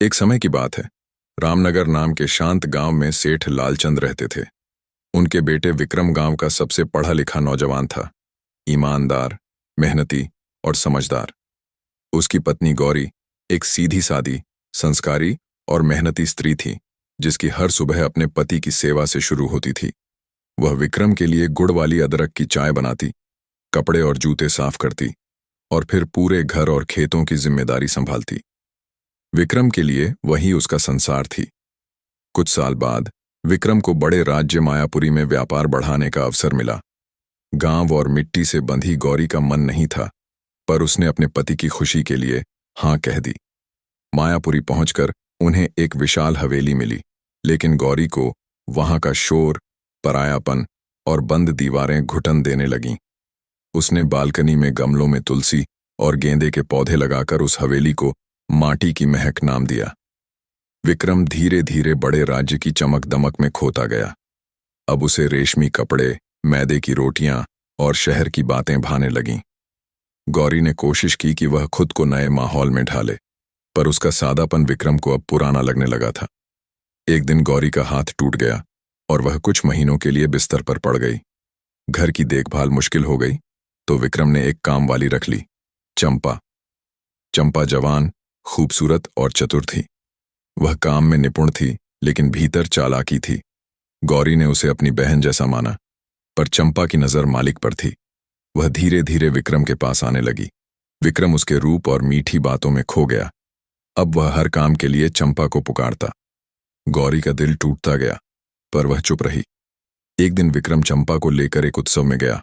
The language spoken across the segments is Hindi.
एक समय की बात है। रामनगर नाम के शांत गांव में सेठ लालचंद रहते थे। उनके बेटे विक्रम गांव का सबसे पढ़ा लिखा नौजवान था, ईमानदार, मेहनती और समझदार। उसकी पत्नी गौरी एक सीधी सादी, संस्कारी और मेहनती स्त्री थी, जिसकी हर सुबह अपने पति की सेवा से शुरू होती थी। वह विक्रम के लिए गुड़ वाली अदरक की चाय बनाती, कपड़े और जूते साफ करती और फिर पूरे घर और खेतों की जिम्मेदारी संभालती। विक्रम के लिए वही उसका संसार थी। कुछ साल बाद विक्रम को बड़े राज्य मायापुरी में व्यापार बढ़ाने का अवसर मिला। गांव और मिट्टी से बंधी गौरी का मन नहीं था, पर उसने अपने पति की खुशी के लिए हां कह दी। मायापुरी पहुंचकर उन्हें एक विशाल हवेली मिली, लेकिन गौरी को वहां का शोर, परायापन और बंद दीवारें घुटन देने लगीं। उसने बालकनी में गमलों में तुलसी और गेंदे के पौधे लगाकर उस हवेली को माटी की महक नाम दिया। विक्रम धीरे धीरे बड़े राज्य की चमक दमक में खोता गया। अब उसे रेशमी कपड़े, मैदे की रोटियां और शहर की बातें भाने लगीं। गौरी ने कोशिश की कि वह खुद को नए माहौल में ढाले, पर उसका सादापन विक्रम को अब पुराना लगने लगा था। एक दिन गौरी का हाथ टूट गया और वह कुछ महीनों के लिए बिस्तर पर पड़ गई। घर की देखभाल मुश्किल हो गई, तो विक्रम ने एक काम वाली रख ली, चंपा। चंपा जवान, खूबसूरत और चतुर थी। वह काम में निपुण थी, लेकिन भीतर चालाकी थी। गौरी ने उसे अपनी बहन जैसा माना, पर चंपा की नजर मालिक पर थी। वह धीरे धीरे विक्रम के पास आने लगी। विक्रम उसके रूप और मीठी बातों में खो गया। अब वह हर काम के लिए चंपा को पुकारता। गौरी का दिल टूटता गया, पर वह चुप रही। एक दिन विक्रम चंपा को लेकर एक उत्सव में गया,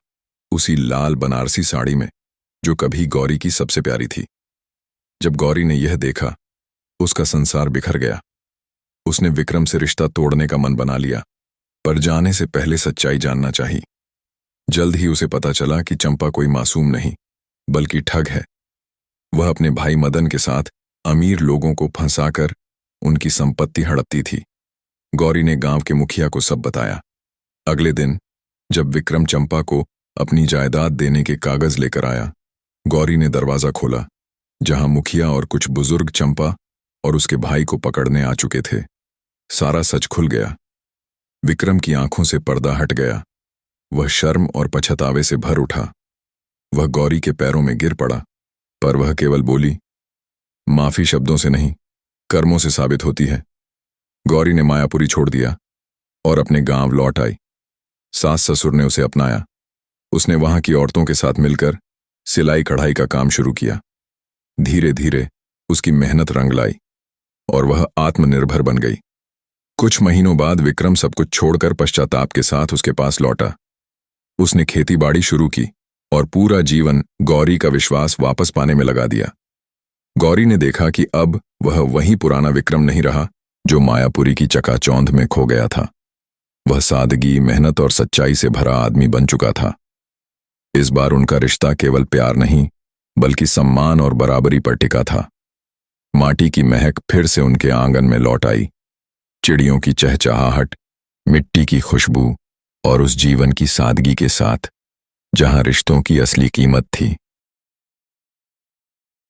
उसी लाल बनारसी साड़ी में जो कभी गौरी की सबसे प्यारी थी। जब गौरी ने यह देखा, उसका संसार बिखर गया। उसने विक्रम से रिश्ता तोड़ने का मन बना लिया, पर जाने से पहले सच्चाई जानना चाहिए। जल्द ही उसे पता चला कि चंपा कोई मासूम नहीं, बल्कि ठग है। वह अपने भाई मदन के साथ अमीर लोगों को फंसाकर उनकी संपत्ति हड़पती थी। गौरी ने गांव के मुखिया को सब बताया। अगले दिन जब विक्रम चंपा को अपनी जायदाद देने के कागज लेकर आया, गौरी ने दरवाजा खोला, जहां मुखिया और कुछ बुजुर्ग चंपा और उसके भाई को पकड़ने आ चुके थे। सारा सच खुल गया। विक्रम की आंखों से पर्दा हट गया। वह शर्म और पछतावे से भर उठा। वह गौरी के पैरों में गिर पड़ा, पर वह केवल बोली, माफी शब्दों से नहीं, कर्मों से साबित होती है। गौरी ने मायापुरी छोड़ दिया और अपने गांव लौट आई। सास ससुर ने उसे अपनाया। उसने वहां की औरतों के साथ मिलकर सिलाई कढ़ाई का काम शुरू किया। धीरे धीरे उसकी मेहनत रंग लाई और वह आत्मनिर्भर बन गई। कुछ महीनों बाद विक्रम सब कुछ छोड़कर पश्चाताप के साथ उसके पास लौटा। उसने खेती बाड़ी शुरू की और पूरा जीवन गौरी का विश्वास वापस पाने में लगा दिया। गौरी ने देखा कि अब वह वही पुराना विक्रम नहीं रहा जो मायापुरी की चकाचौंध में खो गया था। वह सादगी, मेहनत और सच्चाई से भरा आदमी बन चुका था। इस बार उनका रिश्ता केवल प्यार नहीं, बल्कि सम्मान और बराबरी पर टिका था। माटी की महक फिर से उनके आंगन में लौट आई। चिड़ियों की चहचहाहट, मिट्टी की खुशबू और उस जीवन की सादगी के साथ जहां रिश्तों की असली कीमत थी।